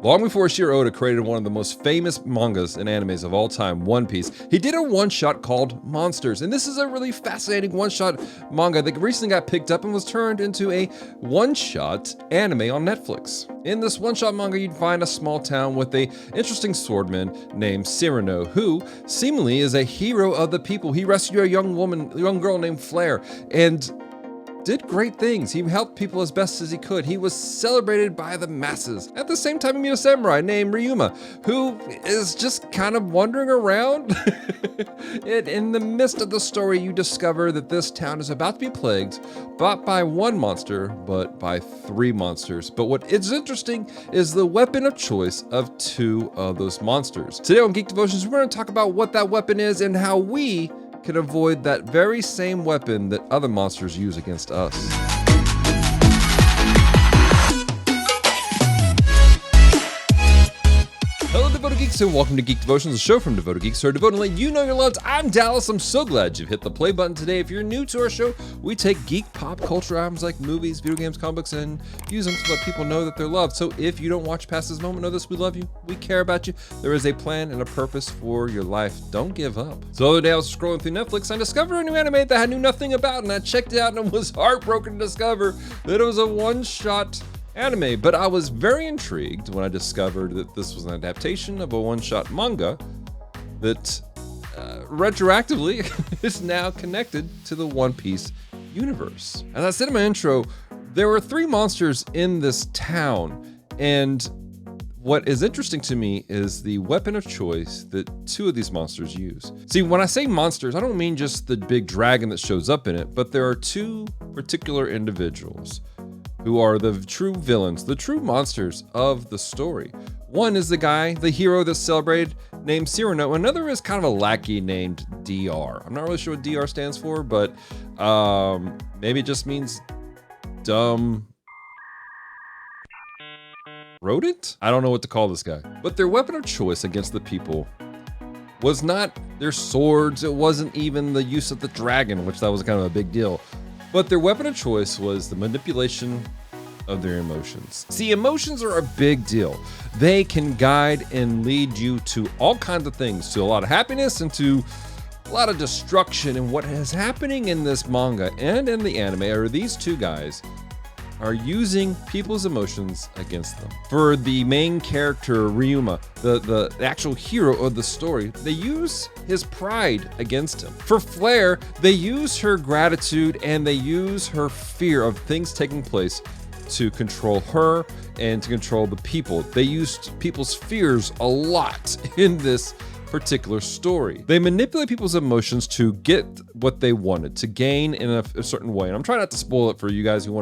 Long before Eiichiro Oda created one of the most famous mangas and animes of all time, One Piece, he did a one-shot called Monsters. And this is a really fascinating one-shot manga that recently got picked up and was turned into a one-shot anime on Netflix. In this one-shot manga, you'd find a small town with a interesting swordman named Cyrano, who seemingly is a hero of the people. He rescued a young girl named Flare, and did great things. He helped people as best as he could. He was celebrated by the masses. At the same time, you meet a samurai named Ryuma, who is just kind of wandering around. And in the midst of the story, you discover that this town is about to be plagued, not by one monster, but by 3 monsters. But what is interesting is the weapon of choice of 2 of those monsters. Today on Geek Devotions, we're going to talk about what that weapon is and how we can avoid that very same weapon that other monsters use against us. Hello, Devoted Geeks, and welcome to Geek Devotions, a show from Devoted Geeks, who are devoted to letting you know you're loved. I'm Dallas. I'm so glad you've hit the play button today. If you're new to our show, we take geek pop culture items like movies, video games, comic books, and use them to let people know that they're loved. So if you don't watch past this moment, know this: we love you, we care about you. There is a plan and a purpose for your life. Don't give up. So the other day I was scrolling through Netflix, and I discovered a new anime that I knew nothing about, and I checked it out and was heartbroken to discover that it was a one-shot anime, but I was very intrigued when I discovered that this was an adaptation of a one-shot manga that retroactively is now connected to the One Piece universe. As I said in my intro, there were 3 monsters in this town, and what is interesting to me is the weapon of choice that 2 of these monsters use. See, when I say monsters, I don't mean just the big dragon that shows up in it, but there are 2 particular individuals who are the true villains, the true monsters of the story. One is the guy, the hero that's celebrated, named Cyrano. Another is kind of a lackey named DR. I'm not really sure what DR stands for, but maybe it just means dumb rodent? I don't know what to call this guy. But their weapon of choice against the people was not their swords. It wasn't even the use of the dragon, which that was kind of a big deal. But their weapon of choice was the manipulation of their emotions. See, emotions are a big deal. They can guide and lead you to all kinds of things, to a lot of happiness and to a lot of destruction. And what is happening in this manga and in the anime are these 2 guys are using people's emotions against them. For the main character, Ryuma, the actual hero of the story, they use his pride against him. For Flare, they use her gratitude and they use her fear of things taking place to control her and to control the people. They used people's fears a lot in this particular story. They manipulate people's emotions to get what they wanted, to gain in a certain way. And I'm trying not to spoil it for you guys who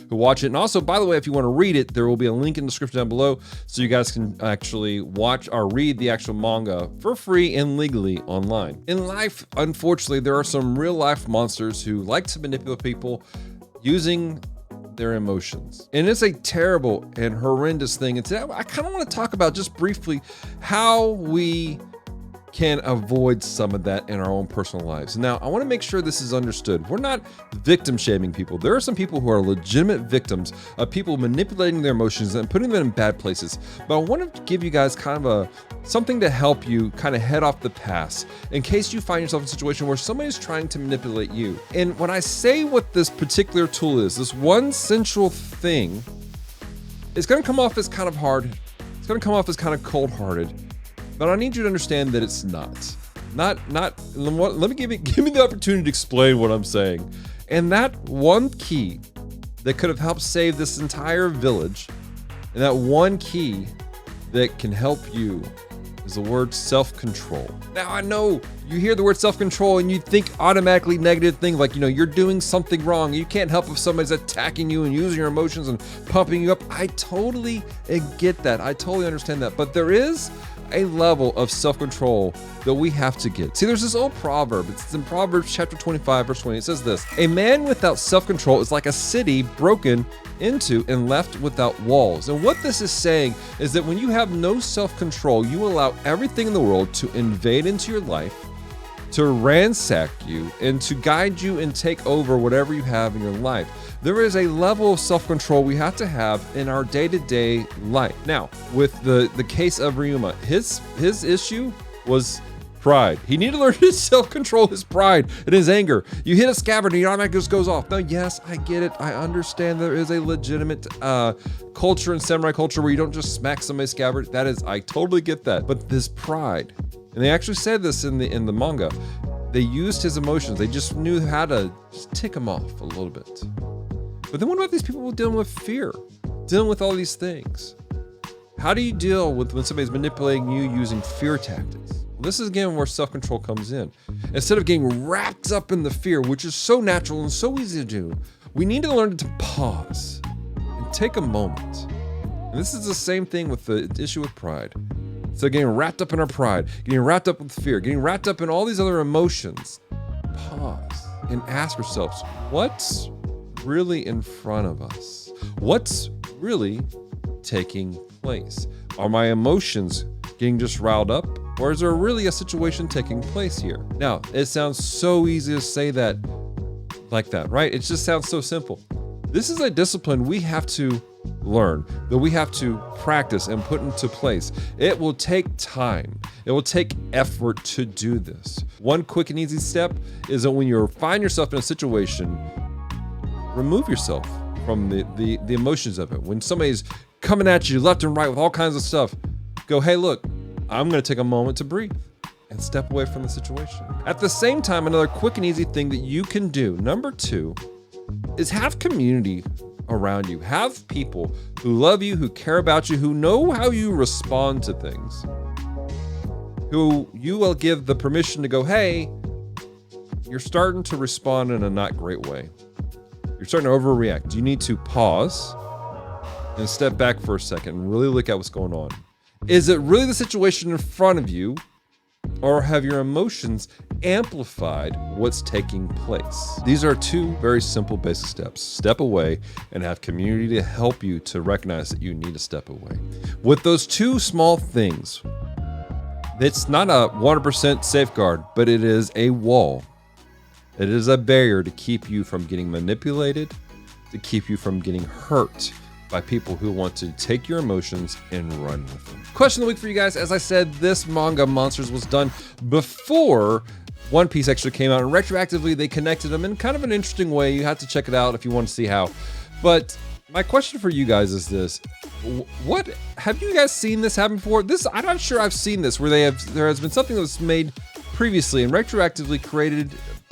watch it. And also, by the way, if you want to read it, there will be a link in the description down below so you guys can actually watch or read the actual manga for free and legally online. In life, unfortunately, there are some real life monsters who like to manipulate people using their emotions. And it's a terrible and horrendous thing. And today I kind of want to talk about just briefly how we can avoid some of that in our own personal lives. Now, I want to make sure this is understood. We're not victim shaming people. There are some people who are legitimate victims of people manipulating their emotions and putting them in bad places. But I want to give you guys kind of something to help you kind of head off the path in case you find yourself in a situation where somebody's trying to manipulate you. And when I say what this particular tool is, this one central thing, it's going to come off as kind of hard. It's going to come off as kind of cold-hearted. But I need you to understand that it's not. Let me give me the opportunity to explain what I'm saying. And that one key that could have helped save this entire village, and that one key that can help you is the word self-control. Now, I know you hear the word self-control and you think automatically negative things like, you're doing something wrong. You can't help if somebody's attacking you and using your emotions and pumping you up. I totally get that. I totally understand that. But there is a level of self-control that we have to get. See, there's this old proverb. It's in Proverbs chapter 25, verse 20. It says this: a man without self-control is like a city broken into and left without walls. And what this is saying is that when you have no self-control, you allow everything in the world to invade into your life, to ransack you and to guide you and take over whatever you have in your life. There is a level of self-control we have to have in our day-to-day life. Now, with the case of Ryuma, his issue was pride. He needed to learn to self-control his pride and his anger. You hit a scabbard and your automatic just goes off. Now, yes, I get it. I understand there is a legitimate culture in samurai culture where you don't just smack somebody's scabbard. I totally get that. But this pride, and they actually said this in the manga, they used his emotions. They just knew how to just tick him off a little bit. But then what about these people dealing with fear, dealing with all these things? How do you deal with when somebody's manipulating you using fear tactics? This is again where self-control comes in. Instead of getting wrapped up in the fear, which is so natural and so easy to do, we need to learn to pause and take a moment. And this is the same thing with the issue with pride. So getting wrapped up in our pride, getting wrapped up with fear, getting wrapped up in all these other emotions, pause and ask ourselves, what's really in front of us? What's really taking place? Are my emotions getting just riled up? Or is there really a situation taking place here? Now, it sounds so easy to say that like that, right? It just sounds so simple. This is a discipline we have to learn, that we have to practice and put into place. It will take time. It will take effort to do this. One quick and easy step is that when you find yourself in a situation, remove yourself from the emotions of it. When somebody's coming at you left and right with all kinds of stuff, go, hey, look, I'm going to take a moment to breathe and step away from the situation. At the same time, another quick and easy thing that you can do, number 2, is have community around you. Have people who love you, who care about you, who know how you respond to things, who you will give the permission to go, hey, you're starting to respond in a not great way. You're starting to overreact. You need to pause and step back for a second and really look at what's going on. Is it really the situation in front of you, or have your emotions amplified what's taking place? These are 2 very simple basic steps. Step away and have community to help you to recognize that you need to step away. With those 2 small things, it's not a 100% safeguard, but it is a wall. It is a barrier to keep you from getting manipulated, to keep you from getting hurt by people who want to take your emotions and run with them. Question of the week for you guys. As I said, this manga Monsters was done before One Piece actually came out, and retroactively they connected them in kind of an interesting way. You have to check it out if you want to see how. But my question for you guys is this: what have you guys seen this happen before? I'm not sure I've seen this where there has been something that was made previously and retroactively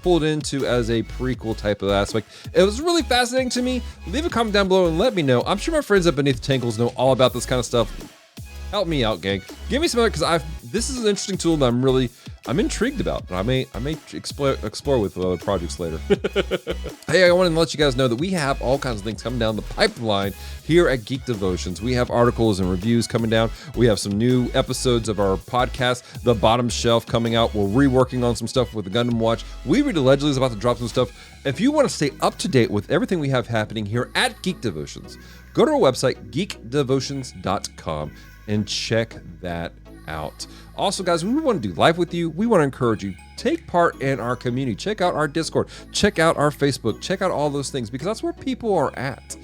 pulled into as a prequel type of aspect. It was really fascinating to me. Leave a comment down below and let me know. I'm sure my friends up beneath Tangles know all about this kind of stuff. Help me out, gang. Give me some other, because this is an interesting tool that I'm intrigued about. I may explore with other projects later. Hey, I wanted to let you guys know that we have all kinds of things coming down the pipeline here at Geek Devotions. We have articles and reviews coming down. We have some new episodes of our podcast, The Bottom Shelf, coming out. We're reworking on some stuff with the Gundam Watch. We Read Allegedly is about to drop some stuff. If you want to stay up to date with everything we have happening here at Geek Devotions, go to our website, geekdevotions.com, and check that out. Also, guys, we want to do live with you. We want to encourage you. Take part in our community. Check out our Discord. Check out our Facebook. Check out all those things, because that's where people are at.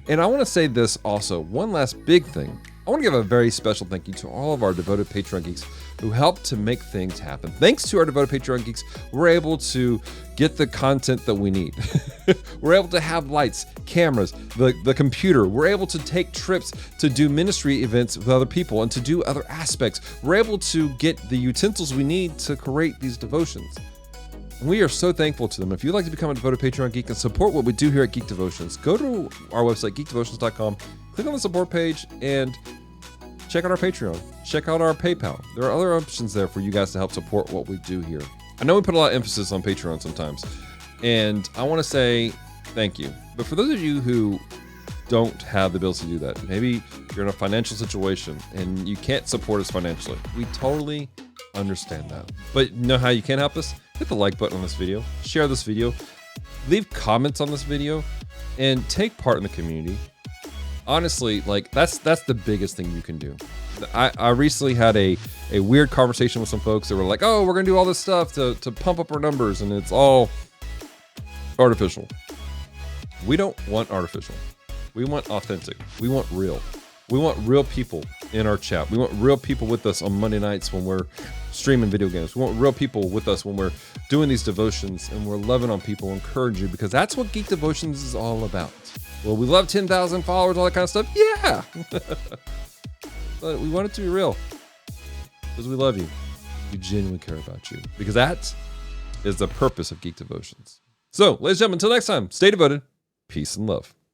And I want to say this also. One last big thing. I want to give a very special thank you to all of our devoted Patreon geeks who help to make things happen. Thanks to our devoted Patreon geeks, we're able to get the content that we need. We're able to have lights, cameras, the computer. We're able to take trips to do ministry events with other people and to do other aspects. We're able to get the utensils we need to create these devotions. And we are so thankful to them. If you'd like to become a devoted Patreon geek and support what we do here at Geek Devotions, go to our website, geekdevotions.com, click on the support page, and check out our Patreon. Check out our PayPal. There are other options there for you guys to help support what we do here. I know we put a lot of emphasis on Patreon sometimes, and I want to say thank you. But for those of you who don't have the ability to do that, maybe you're in a financial situation and you can't support us financially, we totally understand that. But you know how you can help us? Hit the like button on this video, share this video, leave comments on this video, and take part in the community. Honestly, like that's the biggest thing you can do. I recently had a a weird conversation with some folks that were like, oh, we're going to do all this stuff to pump up our numbers, and it's all artificial. We don't want artificial. We want authentic. We want real. We want real people in our chat. We want real people with us on Monday nights when we're streaming video games. We want real people with us when we're doing these devotions and we're loving on people, encourage you, because that's what Geek Devotions is all about. Well, we love 10,000 followers, all that kind of stuff. Yeah. But we want it to be real because we love you. We genuinely care about you, because that is the purpose of Geek Devotions. So, ladies and gentlemen, until next time, stay devoted. Peace and love.